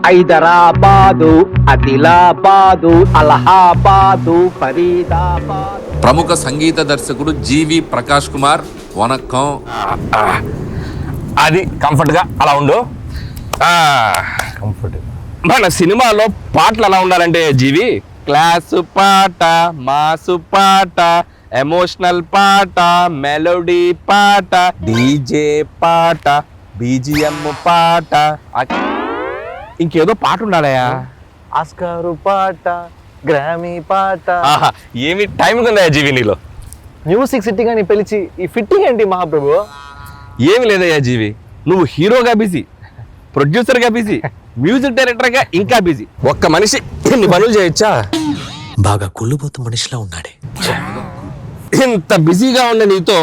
హైదరాబాదు, ఆదిలాబాదు, అలహాబాదు, ఫరీదాబాద్. ప్రముఖ సంగీత దర్శకుడు జీవి ప్రకాష్ కుమార్ వనక్కం. అది కంఫర్ట్గా అలా ఉండు. కంఫర్ట్ మన సినిమాలో పాటలు ఎలా ఉండాలంటే జీవి, క్లాసు పాట, మాసు పాట, ఎమోషనల్ పాట, మెలోడీ పాట, డీజే పాట, బీజిఎం పాట, ఇంకేదో పాట ఉండాలయా, ఆస్కారు పాట, గ్రామీ పాట. ఏమి టైమింగ్ ఉందా జీవి నీలో? మ్యూజిక్ సిట్టింగ్ అని పిలిచి ఈ ఫిట్టింగ్ ఏంటి మహాప్రభు? ఏమి లేదయ్యా జీవి, నువ్వు హీరోగా బిజీ, ప్రొడ్యూసర్గా బిజీ, మ్యూజిక్ డైరెక్టర్గా ఇంకా బిజీ. ఒక్క మనిషి ఎన్ని పనులు చేయొచ్చా? బాగా కుళ్ళుబోతు మనిషిలా ఉన్నాడే. ఇంత బిజీగా ఉన్న నీతో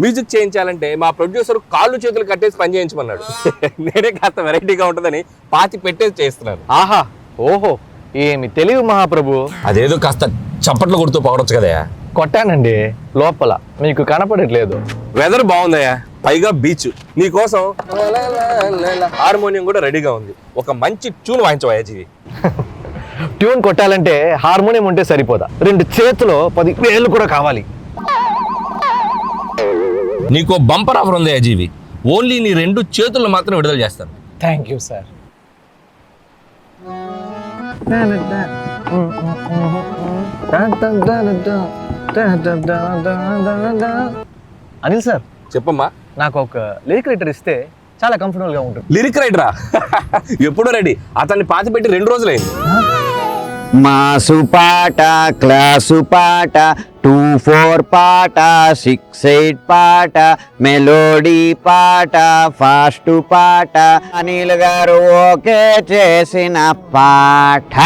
మ్యూజిక్ చేయించాలంటే మా ప్రొడ్యూసర్ కాళ్ళు చేతులు కట్టేసి పని చేయించమన్నాడు. నేనే కాస్త వెరైటీగా ఉంటుందని పాతి పెట్టేసి చేస్తున్నాను. ఆహా, ఓహో, ఏమి తెలివి మహాప్రభు. అదేదో కాస్త చప్పట్లు కొడుతూ పోవడచ్చు కదయా. కొట్టానండి లోపల, మీకు కనపడట్లేదు. వెదర్ బాగుందయ్యా, పైగా బీచ్. నీకోసం హార్మోనియం కూడా రెడీగా ఉంది. ఒక మంచి ట్యూన్ వాయించవయ్యా జీవి. ట్యూన్ కొట్టాలంటే హార్మోనియం ఉంటే సరిపోదా, 2 చేతులు 10 వేలు కూడా కావాలి. నీకో బంపర్ ఆఫర్ ఉందయ్యా జీవి, ఓన్లీ నీ 2 చేతుల్లో మాత్రం విడుదల చేస్తాను. Thank you sir. Anil sir, చెప్పమ్మా. నాకు ఒక లిరిక్ రైటర్ ఇస్తే చాలా కంఫర్టబుల్ గా ఉంటుంది. లిరిక్ రైటరా? ఎప్పుడో రెడీ. అతన్ని పాతి పెట్టి 2 రోజులైంది. మాసు పాట, క్లాసు పాట, 2-4 పాట, 6-8 పాట, మెలోడీ పాట, ఫాస్ట్ పాట, అనిల్ గారు ఓకే చేసిన పాట.